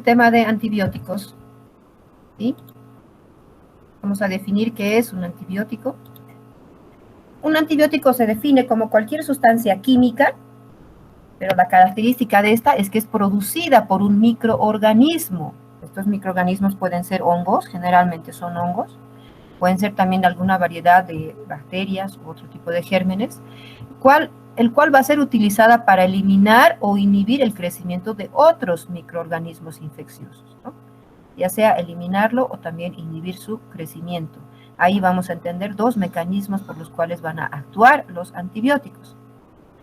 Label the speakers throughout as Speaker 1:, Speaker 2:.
Speaker 1: tema de antibióticos, ¿sí? Vamos a definir qué es un antibiótico. Un antibiótico se define como cualquier sustancia química, pero la característica de esta es que es producida por un microorganismo. Estos microorganismos pueden ser hongos, generalmente son hongos, pueden ser también alguna variedad de bacterias u otro tipo de gérmenes, el cual va a ser utilizada para eliminar o inhibir el crecimiento de otros microorganismos infecciosos, ¿no? Ya sea eliminarlo o también inhibir su crecimiento. Ahí vamos a entender dos mecanismos por los cuales van a actuar los antibióticos.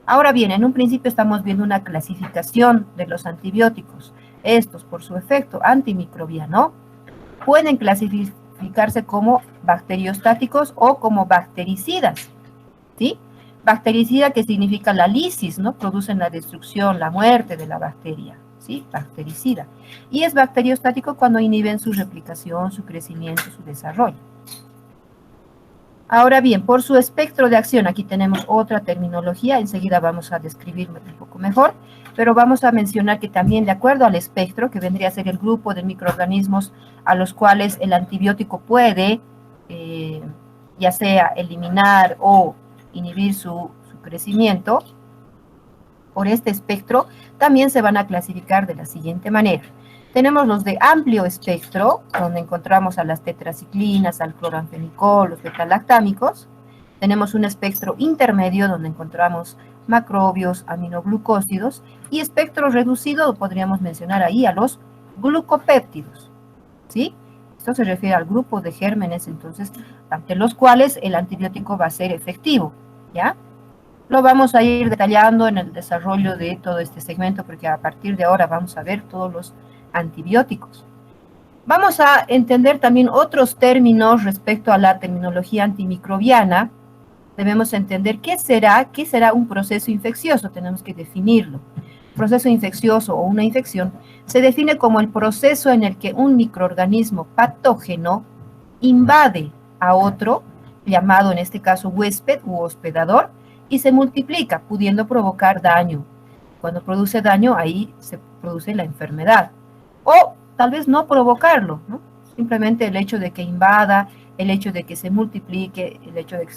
Speaker 1: Ahora bien, en un principio estamos viendo una clasificación de los antibióticos. Estos, por su efecto antimicrobiano, pueden clasificarse como bacteriostáticos o como bactericidas, ¿sí? Bactericida, que significa la lisis, ¿no? Producen la destrucción, la muerte de la bacteria, ¿sí? Bactericida. Y es bacteriostático cuando inhiben su replicación, su crecimiento, su desarrollo. Ahora bien, por su espectro de acción, aquí tenemos otra terminología, enseguida vamos a describirlo un poco mejor, pero vamos a mencionar que también de acuerdo al espectro, que vendría a ser el grupo de microorganismos a los cuales el antibiótico puede, ya sea eliminar o inhibir su crecimiento, por este espectro también se van a clasificar de la siguiente manera. Tenemos los de amplio espectro, donde encontramos a las tetraciclinas, al cloranfenicol, los betalactámicos. Tenemos un espectro intermedio, donde encontramos macrobios, aminoglucósidos, y espectro reducido, podríamos mencionar ahí a los glucopéptidos, ¿sí? Esto se refiere al grupo de gérmenes, entonces, ante los cuales el antibiótico va a ser efectivo, ¿ya? Lo vamos a ir detallando en el desarrollo de todo este segmento, porque a partir de ahora vamos a ver todos los antibióticos. Vamos a entender también otros términos respecto a la terminología antimicrobiana. Debemos entender qué será un proceso infeccioso, tenemos que definirlo. Proceso infeccioso o una infección se define como el proceso en el que un microorganismo patógeno invade a otro, llamado en este caso huésped u hospedador, y se multiplica, pudiendo provocar daño. Cuando produce daño, ahí se produce la enfermedad. O tal vez no provocarlo, ¿no? Simplemente el hecho de que invada, el hecho de que se multiplique, el hecho de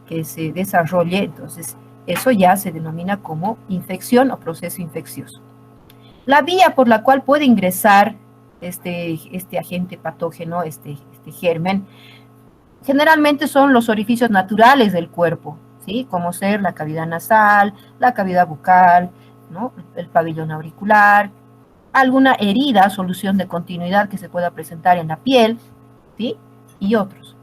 Speaker 1: que se desarrolle, entonces eso ya se denomina como infección o proceso infeccioso. La vía por la cual puede ingresar este agente patógeno, este germen, generalmente son los orificios naturales del cuerpo, ¿sí? Como ser la cavidad nasal, la cavidad bucal, ¿no? El pabellón auricular, alguna herida, solución de continuidad que se pueda presentar en la piel, ¿sí? Y otros.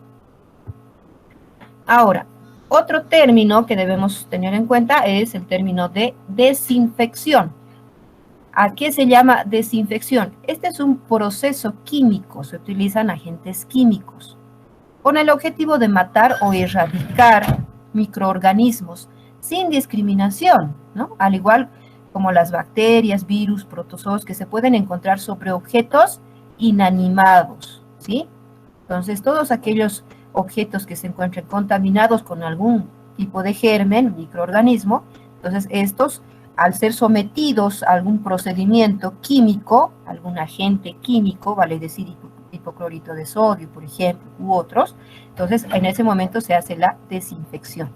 Speaker 1: Ahora, otro término que debemos tener en cuenta es el término de desinfección. ¿A qué se llama desinfección? Este es un proceso químico, se utilizan agentes químicos con el objetivo de matar o erradicar microorganismos sin discriminación, ¿no? Al igual como las bacterias, virus, protozoos que se pueden encontrar sobre objetos inanimados, ¿sí? Entonces, todos aquellos objetos que se encuentren contaminados con algún tipo de germen, microorganismo, entonces estos, al ser sometidos a algún procedimiento químico, algún agente químico, vale decir hipoclorito de sodio, por ejemplo, u otros, entonces en ese momento se hace la desinfección.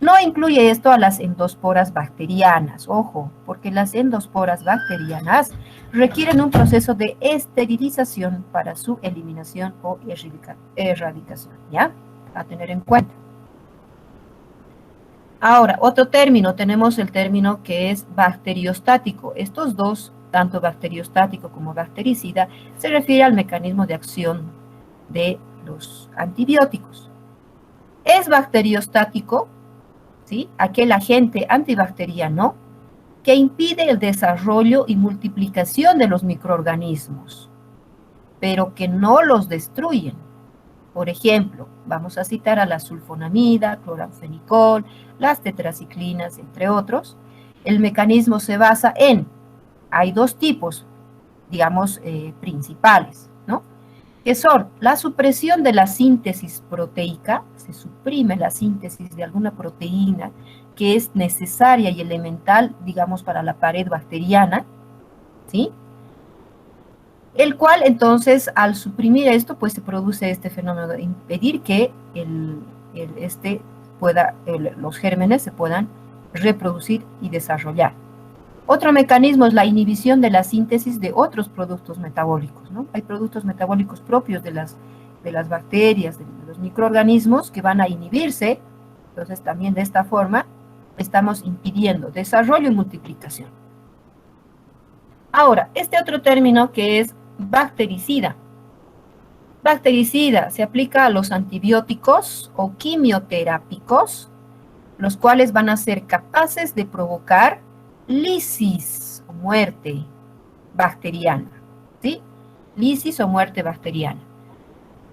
Speaker 1: No incluye esto a las endosporas bacterianas, ojo, porque las endosporas bacterianas requieren un proceso de esterilización para su eliminación o erradicación, ¿ya? A tener en cuenta. Ahora, otro término, tenemos el término que es bacteriostático. Estos dos, tanto bacteriostático como bactericida, se refiere al mecanismo de acción de los antibióticos. Es bacteriostático, ¿sí? Aquel agente antibacteriano que impide el desarrollo y multiplicación de los microorganismos, pero que no los destruyen. Por ejemplo, vamos a citar a la sulfonamida, cloranfenicol, las tetraciclinas, entre otros. El mecanismo se basa hay dos tipos, digamos, principales, ¿no? Que son la supresión de la síntesis proteica, se suprime la síntesis de alguna proteína que es necesaria y elemental, digamos, para la pared bacteriana, ¿sí? el cual entonces al suprimir esto, pues se produce este fenómeno de impedir que los gérmenes se puedan reproducir y desarrollar. Otro mecanismo es la inhibición de la síntesis de otros productos metabólicos, ¿no? Hay productos metabólicos propios de las bacterias, de los microorganismos que van a inhibirse, entonces también de esta forma estamos impidiendo desarrollo y multiplicación. Ahora, este otro término que es bactericida. Bactericida se aplica a los antibióticos o quimioterápicos, los cuales van a ser capaces de provocar lisis o muerte bacteriana, ¿sí? Lisis o muerte bacteriana.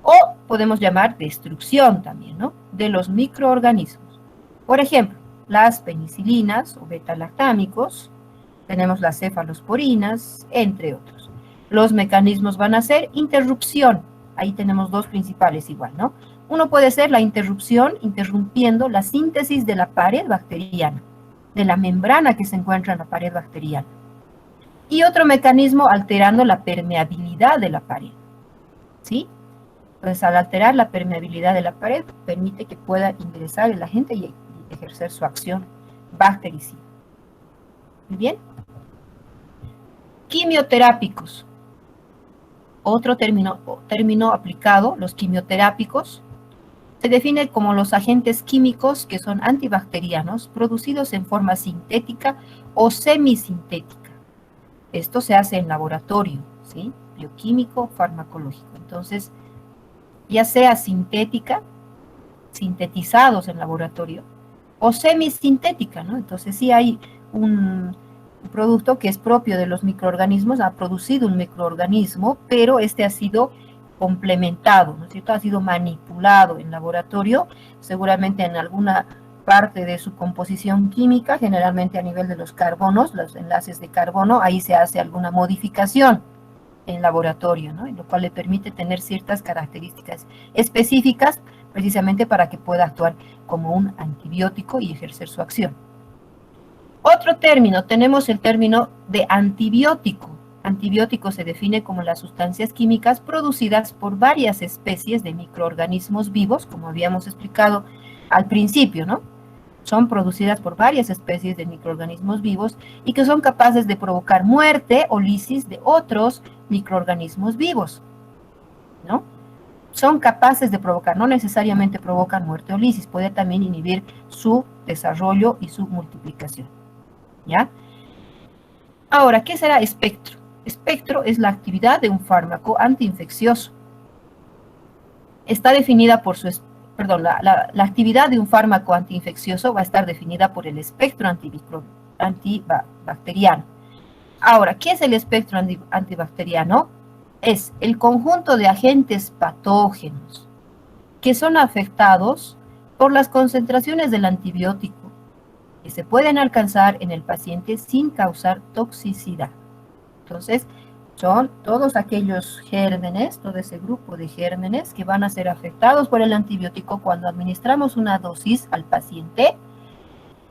Speaker 1: O podemos llamar destrucción también, ¿no? De los microorganismos. Por ejemplo, las penicilinas o beta-lactámicos, tenemos las cefalosporinas, entre otros. Los mecanismos van a ser interrupción. Ahí tenemos dos principales igual, ¿no? Uno puede ser la interrupción, interrumpiendo la síntesis de la pared bacteriana, de la membrana que se encuentra en la pared bacteriana. Y otro mecanismo alterando la permeabilidad de la pared, ¿sí? Entonces, al alterar la permeabilidad de la pared, permite que pueda ingresar el agente y ejercer su acción bactericida. Muy bien. Quimioterápicos. Otro término aplicado, los quimioterápicos, se define como los agentes químicos que son antibacterianos producidos en forma sintética o semisintética. Esto se hace en laboratorio, ¿sí? Bioquímico, farmacológico. Entonces, ya sea sintética, sintetizados en laboratorio, o semisintética, ¿no? Entonces, sí hay un producto que es propio de los microorganismos, ha producido un microorganismo, pero este ha sido complementado, ¿no es cierto? Ha sido manipulado en laboratorio, seguramente en alguna parte de su composición química, generalmente a nivel de los carbonos, los enlaces de carbono, ahí se hace alguna modificación en laboratorio, ¿no? Lo cual le permite tener ciertas características específicas precisamente para que pueda actuar como un antibiótico y ejercer su acción. Otro término, tenemos el término de antibiótico. Antibiótico se define como las sustancias químicas producidas por varias especies de microorganismos vivos, como habíamos explicado al principio, ¿no? Son producidas por varias especies de microorganismos vivos y que son capaces de provocar muerte o lisis de otros microorganismos vivos, ¿no? Son capaces de provocar, no necesariamente provocan muerte o lisis, puede también inhibir su desarrollo y su multiplicación, ¿ya? Ahora, ¿qué será espectro? Espectro es la actividad de un fármaco antiinfeccioso. Está definida por su, la actividad de un fármaco antiinfeccioso va a estar definida por el espectro antibacteriano. Ahora, ¿qué es el espectro antibacteriano? Es el conjunto de agentes patógenos que son afectados por las concentraciones del antibiótico que se pueden alcanzar en el paciente sin causar toxicidad. Entonces, son todos aquellos gérmenes, todo ese grupo de gérmenes que van a ser afectados por el antibiótico cuando administramos una dosis al paciente,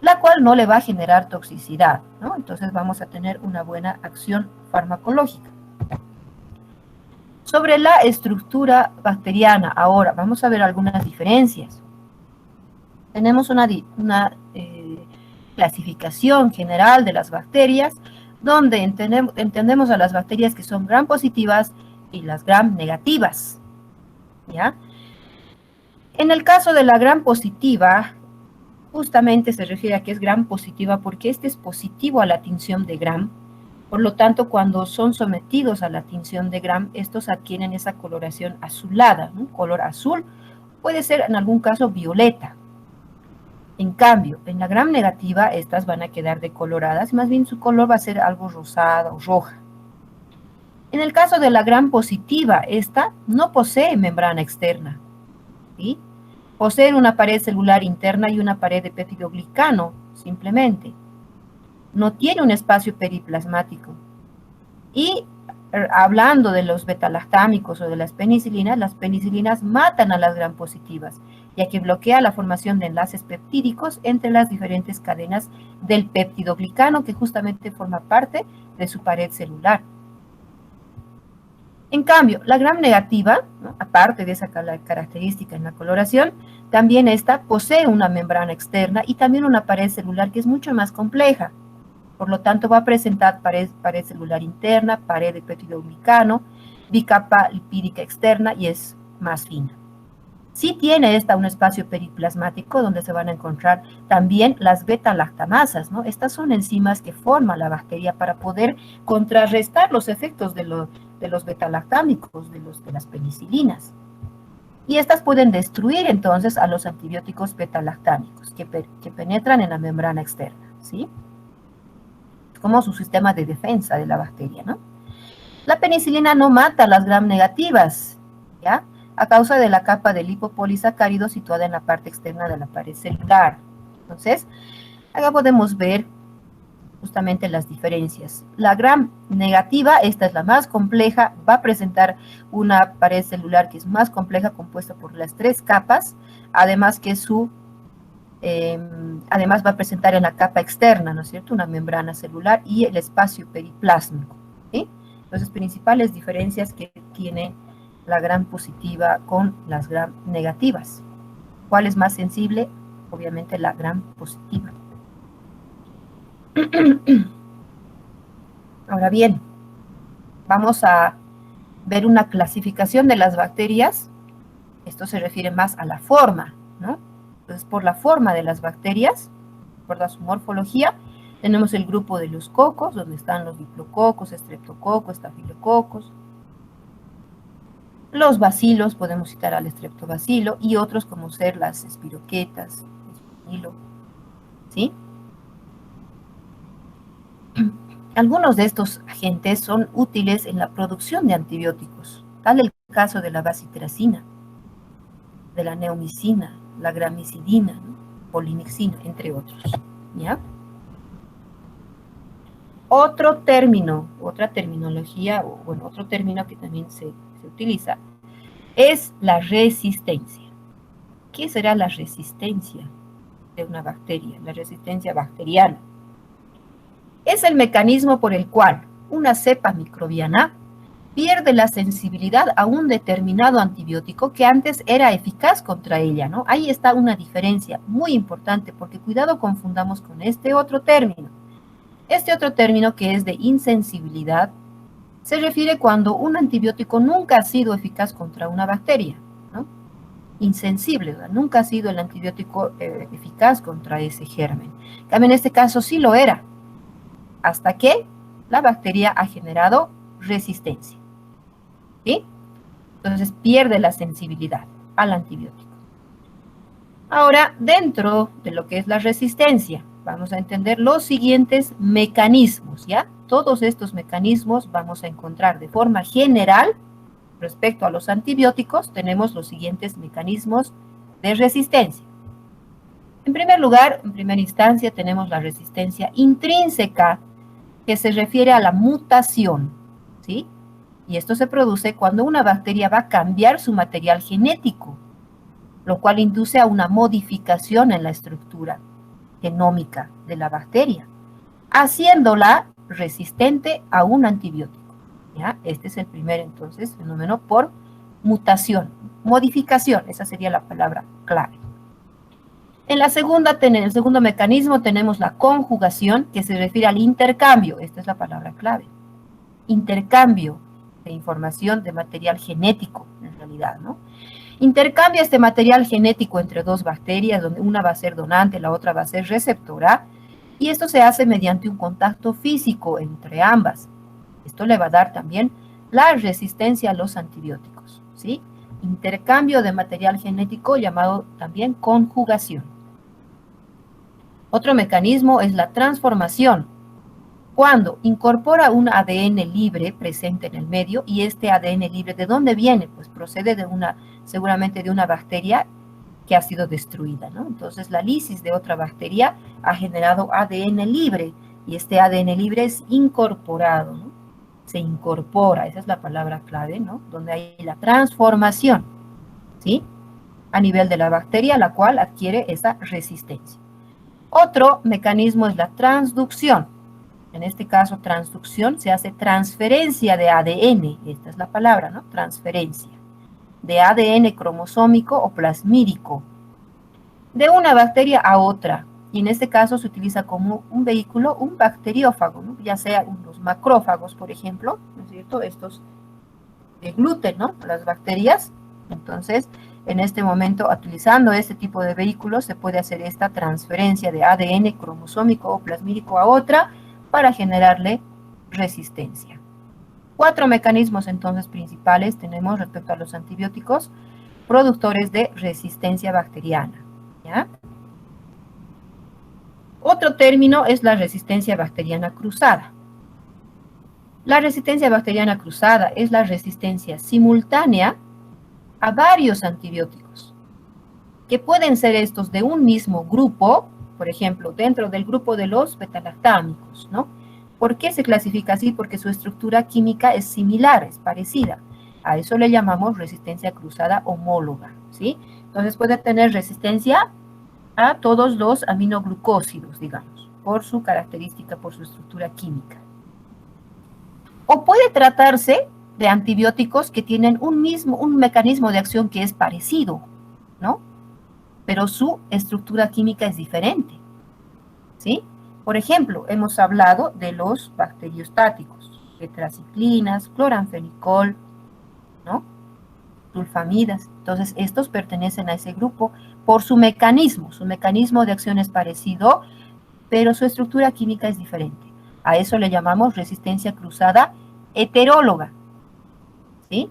Speaker 1: la cual no le va a generar toxicidad, ¿no? Entonces vamos a tener una buena acción farmacológica. Sobre la estructura bacteriana, ahora vamos a ver algunas diferencias. Tenemos una clasificación general de las bacterias, donde entendemos a las bacterias que son gram positivas y las gram negativas, ¿ya? En el caso de la gram positiva, justamente se refiere a que es gram positiva porque este es positivo a la tinción de gram. Por lo tanto, cuando son sometidos a la tinción de gram, estos adquieren esa coloración azulada, un color azul, puede ser en algún caso violeta. En cambio, en la gram negativa, estas van a quedar decoloradas, más bien su color va a ser algo rosada o roja. En el caso de la gram positiva, esta no posee membrana externa, ¿sí? Posee una pared celular interna y una pared de peptidoglicano, simplemente. No tiene un espacio periplasmático. Y hablando de los betalactámicos o de las penicilinas matan a las gram positivas, ya que bloquea la formación de enlaces peptídicos entre las diferentes cadenas del peptidoglicano, que justamente forma parte de su pared celular. En cambio, la gram negativa, ¿no?, aparte de esa característica en la coloración, también esta posee una membrana externa y también una pared celular que es mucho más compleja. Por lo tanto, va a presentar pared celular interna, pared de peptidoglicano, bicapa lipídica externa y es más fina. Sí tiene esta un espacio periplasmático donde se van a encontrar también las beta-lactamasas, ¿no? Estas son enzimas que forma la bacteria para poder contrarrestar los efectos de los beta-lactámicos, de las penicilinas. Y estas pueden destruir entonces a los antibióticos beta-lactámicos que penetran en la membrana externa, ¿sí? Como su sistema de defensa de la bacteria, ¿no? La penicilina no mata las gram negativas, ¿ya?, a causa de la capa de lipopolisacáridos situada en la parte externa de la pared celular. Entonces, acá podemos ver justamente las diferencias. La gram negativa, esta es la más compleja, va a presentar una pared celular que es más compleja, compuesta por las 3 capas, además que además va a presentar en la capa externa, ¿no es cierto?, una membrana celular y el espacio periplásmico, ¿sí? Entonces, principales diferencias que tiene la gram positiva con las gram negativas. ¿Cuál es más sensible? Obviamente la gram positiva. Ahora bien, vamos a ver una clasificación de las bacterias. Esto se refiere más a la forma, ¿no? Entonces, por la forma de las bacterias, por su morfología, tenemos el grupo de los cocos, donde están los diplococos, estreptococos, estafilococos. Los bacilos, podemos citar al estreptobacilo, y otros como ser las espiroquetas, ¿sí? Algunos de estos agentes son útiles en la producción de antibióticos, tal el caso de la bacitracina, de la neomicina, la gramicidina, ¿no?, polinixina, entre otros, ¿ya? Otro término, otra terminología, o bueno, otro término que también se utiliza, es la resistencia. ¿Qué será la resistencia de una bacteria? La resistencia bacteriana es el mecanismo por el cual una cepa microbiana pierde la sensibilidad a un determinado antibiótico que antes era eficaz contra ella, ¿no? Ahí está una diferencia muy importante, porque cuidado confundamos con este otro término. Este otro término, que es de insensibilidad, se refiere cuando un antibiótico nunca ha sido eficaz contra una bacteria, ¿no? Insensible, ¿verdad? Nunca ha sido el antibiótico eficaz contra ese germen. También en este caso sí lo era, hasta que la bacteria ha generado resistencia, ¿sí? Entonces pierde la sensibilidad al antibiótico. Ahora, dentro de lo que es la resistencia, vamos a entender los siguientes mecanismos, ¿ya? Todos estos mecanismos vamos a encontrar de forma general. Respecto a los antibióticos, tenemos los siguientes mecanismos de resistencia. En primer lugar, en primera instancia, tenemos la resistencia intrínseca, que se refiere a la mutación, ¿sí? Y esto se produce cuando una bacteria va a cambiar su material genético, lo cual induce a una modificación en la estructura genómica de la bacteria, haciéndola resistente a un antibiótico, ¿ya? Este es el primer, entonces, fenómeno por mutación, modificación, esa sería la palabra clave. En el segundo mecanismo tenemos la conjugación, que se refiere al intercambio, esta es la palabra clave, intercambio de información de material genético, en realidad, ¿no? Intercambia este material genético entre 2 bacterias, donde una va a ser donante, la otra va a ser receptora, y esto se hace mediante un contacto físico entre ambas. Esto le va a dar también la resistencia a los antibióticos, ¿sí? Intercambio de material genético, llamado también conjugación. Otro mecanismo es la transformación, cuando incorpora un ADN libre presente en el medio, y este ADN libre, ¿de dónde viene? Pues procede seguramente de una bacteria que ha sido destruida, ¿no? Entonces la lisis de otra bacteria ha generado ADN libre, y este ADN libre es incorporado, ¿no? Se incorpora, esa es la palabra clave, ¿no? Donde hay la transformación, ¿sí? A nivel de la bacteria, la cual adquiere esa resistencia. Otro mecanismo es la transducción. en este caso transducción, se hace transferencia de ADN, esta es la palabra, ¿no? Transferencia de ADN cromosómico o plasmídico de una bacteria a otra. Y en este caso se utiliza como un vehículo un bacteriófago, ¿no? Ya sea los macrófagos, por ejemplo, ¿no es cierto? Estos de gluten, ¿no? Las bacterias. Entonces, en este momento, utilizando este tipo de vehículos, se puede hacer esta transferencia de ADN cromosómico o plasmídico a otra para generarle resistencia. 4 mecanismos entonces principales tenemos respecto a los antibióticos productores de resistencia bacteriana, ¿ya? Otro término es la resistencia bacteriana cruzada. La resistencia bacteriana cruzada es la resistencia simultánea a varios antibióticos, que pueden ser estos de un mismo grupo, por ejemplo, dentro del grupo de los betalactámicos, ¿no? ¿Por qué se clasifica así? Porque su estructura química es similar, es parecida. A eso le llamamos resistencia cruzada homóloga, ¿sí? Entonces puede tener resistencia a todos los aminoglucósidos, digamos, por su característica, por su estructura química. O puede tratarse de antibióticos que tienen un mecanismo de acción que es parecido, ¿no? Pero su estructura química es diferente, ¿sí? Por ejemplo, hemos hablado de los bacteriostáticos, tetraciclinas, cloranfenicol, ¿no? Sulfamidas. Entonces, estos pertenecen a ese grupo por su mecanismo de acción es parecido, pero su estructura química es diferente. A eso le llamamos resistencia cruzada heteróloga, ¿sí?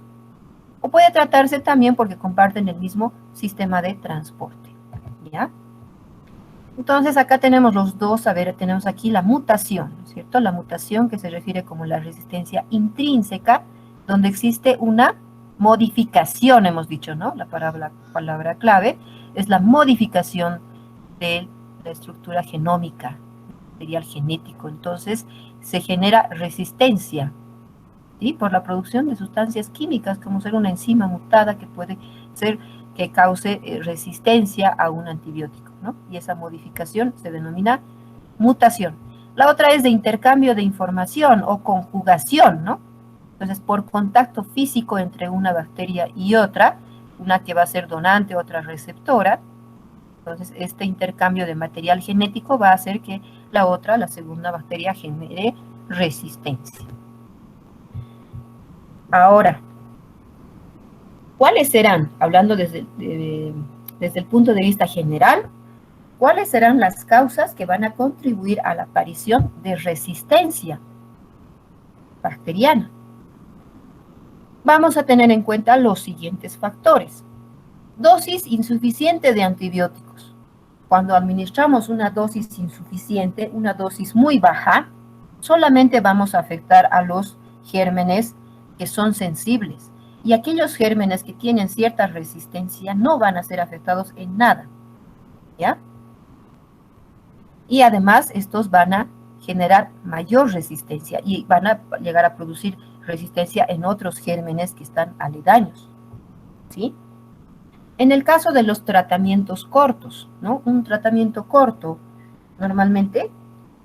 Speaker 1: O puede tratarse también porque comparten el mismo sistema de transporte, ¿ya? Entonces, acá tenemos los dos, a ver, tenemos aquí la mutación, ¿cierto? La mutación que se refiere como la resistencia intrínseca, donde existe una modificación, hemos dicho, ¿no? La palabra clave es la modificación de la estructura genómica, material genético. Entonces, se genera resistencia, ¿sí? Por la producción de sustancias químicas, como ser una enzima mutada que puede ser que cause resistencia a un antibiótico, ¿no? Y esa modificación se denomina mutación. La otra es de intercambio de información o conjugación, ¿no? Entonces, por contacto físico entre una bacteria y otra, una que va a ser donante, otra receptora, entonces este intercambio de material genético va a hacer que la otra, la segunda bacteria, genere resistencia. Ahora, ¿cuáles serán, hablando desde el punto de vista general, cuáles serán las causas que van a contribuir a la aparición de resistencia bacteriana? Vamos a tener en cuenta los siguientes factores. Dosis insuficiente de antibióticos. Cuando administramos una dosis insuficiente, una dosis muy baja, solamente vamos a afectar a los gérmenes que son sensibles. Y aquellos gérmenes que tienen cierta resistencia no van a ser afectados en nada, ¿ya? Y además estos van a generar mayor resistencia y van a llegar a producir resistencia en otros gérmenes que están aledaños, ¿sí? En el caso de los tratamientos cortos, ¿no? Un tratamiento corto normalmente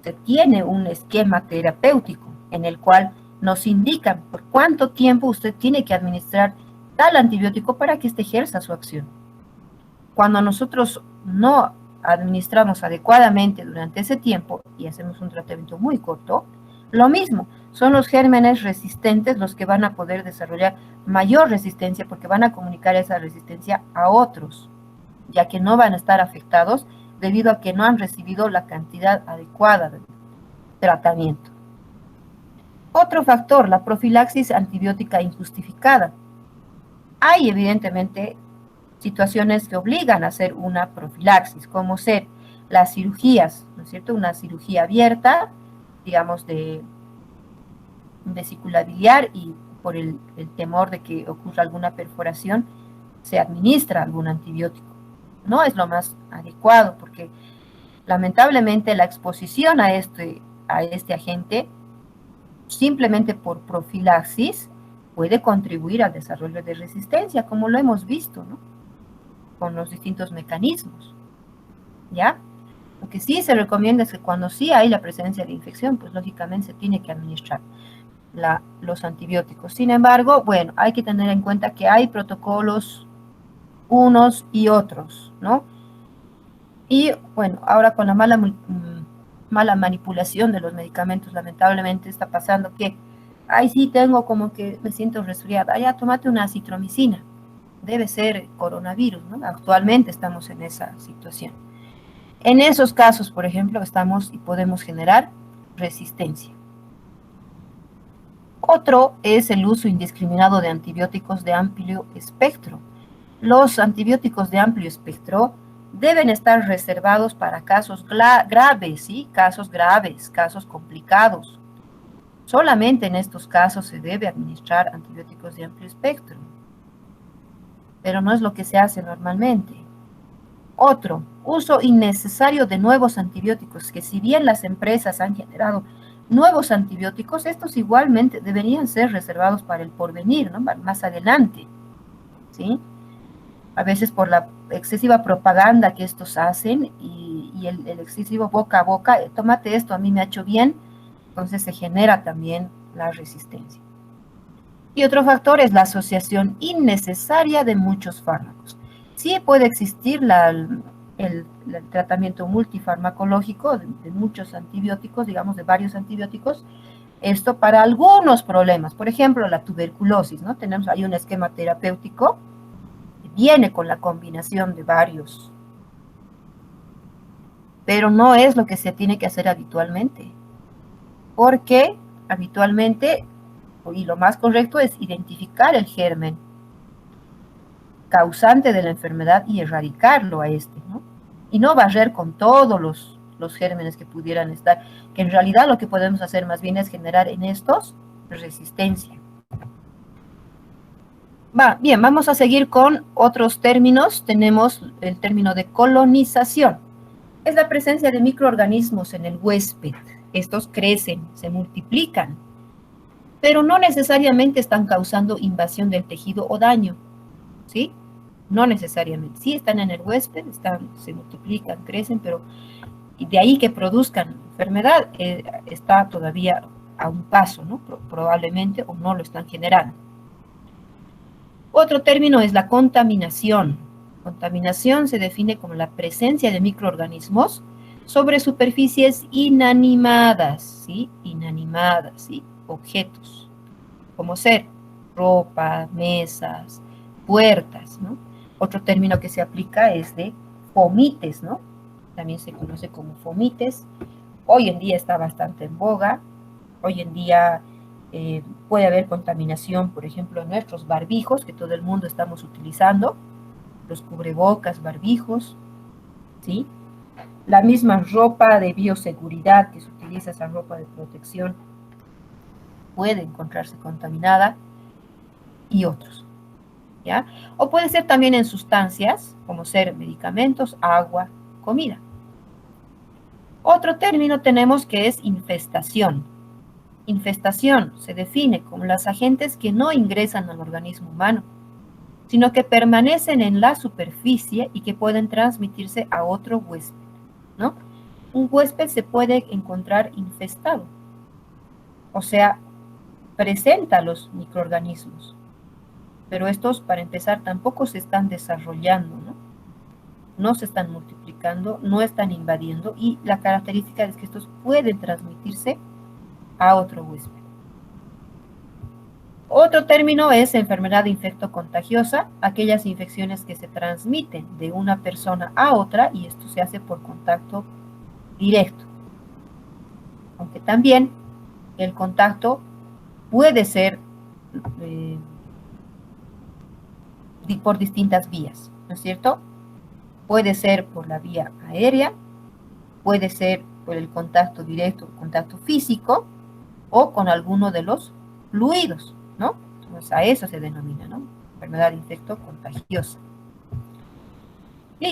Speaker 1: se tiene un esquema terapéutico en el cual nos indican por cuánto tiempo usted tiene que administrar tal antibiótico para que éste ejerza su acción. Cuando nosotros no administramos adecuadamente durante ese tiempo y hacemos un tratamiento muy corto, lo mismo, son los gérmenes resistentes los que van a poder desarrollar mayor resistencia porque van a comunicar esa resistencia a otros, ya que no van a estar afectados debido a que no han recibido la cantidad adecuada de tratamiento. Otro factor, la profilaxis antibiótica injustificada. Hay evidentemente situaciones que obligan a hacer una profilaxis, como ser las cirugías, ¿no es cierto? Una cirugía abierta, digamos, de vesícula biliar y por el temor de que ocurra alguna perforación, se administra algún antibiótico. No es lo más adecuado porque lamentablemente la exposición a este agente, simplemente por profilaxis, puede contribuir al desarrollo de resistencia, como lo hemos visto, ¿no? Con los distintos mecanismos, ¿ya? Lo que sí se recomienda es que cuando sí hay la presencia de infección, pues lógicamente se tiene que administrar los antibióticos. Sin embargo, bueno, hay que tener en cuenta que hay protocolos unos y otros, ¿no? Y bueno, ahora con la mala manipulación de los medicamentos, lamentablemente está pasando que, ay, sí, tengo como que me siento resfriada, ya, tómate una acitromicina, debe ser coronavirus, ¿no? Actualmente estamos en esa situación. En esos casos, por ejemplo, estamos y podemos generar resistencia. Otro es el uso indiscriminado de antibióticos de amplio espectro. Los antibióticos de amplio espectro deben estar reservados para casos graves, ¿sí? Casos graves, casos complicados. Solamente en estos casos se debe administrar antibióticos de amplio espectro, pero no es lo que se hace normalmente. Otro, uso innecesario de nuevos antibióticos, que si bien las empresas han generado nuevos antibióticos, estos igualmente deberían ser reservados para el porvenir, ¿no? Más adelante, ¿sí? A veces por la excesiva propaganda que estos hacen y el excesivo boca a boca, tómate esto, a mí me ha hecho bien, entonces se genera también la resistencia. Y otro factor es la asociación innecesaria de muchos fármacos. Sí puede existir el tratamiento multifarmacológico de muchos antibióticos, digamos de varios antibióticos, esto para algunos problemas, por ejemplo la tuberculosis, ¿no? Tenemos ahí un esquema terapéutico que viene con la combinación de varios, pero no es lo que se tiene que hacer habitualmente, porque habitualmente, y lo más correcto es identificar el germen causante de la enfermedad y erradicarlo a este, ¿no? Y no barrer con todos los gérmenes que pudieran estar, que en realidad lo que podemos hacer más bien es generar en estos resistencia. Bien, vamos a seguir con otros términos. Tenemos el término de colonización. Es la presencia de microorganismos en el huésped. Estos crecen, se multiplican, pero no necesariamente están causando invasión del tejido o daño, ¿sí? No necesariamente. Sí están en el huésped, se multiplican, crecen, pero de ahí que produzcan enfermedad está todavía a un paso, ¿no? Probablemente, o no lo están generando. Otro término es la contaminación. Contaminación se define como la presencia de microorganismos sobre superficies inanimadas, ¿sí? Inanimadas, ¿sí? Objetos, como ser ropa, mesas, puertas, ¿no? Otro término que se aplica es de fomites, ¿no? También se conoce como fomites. Hoy en día está bastante en boga. Hoy en día puede haber contaminación, por ejemplo, en nuestros barbijos, que todo el mundo estamos utilizando, los cubrebocas, barbijos, ¿sí? La misma ropa de bioseguridad que se utiliza, esa ropa de protección, puede encontrarse contaminada y otros, ¿ya? O puede ser también en sustancias, como ser medicamentos, agua, comida. Otro término tenemos que es infestación. Infestación se define como los agentes que no ingresan al organismo humano, sino que permanecen en la superficie y que pueden transmitirse a otro huésped, ¿no? Un huésped se puede encontrar infestado, o sea, presenta los microorganismos, pero estos, para empezar, tampoco se están desarrollando, ¿no? No se están multiplicando, no están invadiendo, y la característica es que estos pueden transmitirse a otro huésped. Otro término es enfermedad infectocontagiosa, aquellas infecciones que se transmiten de una persona a otra y esto se hace por contacto directo. Aunque también el contacto puede ser por distintas vías, ¿no es cierto? Puede ser por la vía aérea, puede ser por el contacto directo, contacto físico, o con alguno de los fluidos, ¿no? Entonces a eso se denomina, ¿no? Enfermedad infectocontagiosa.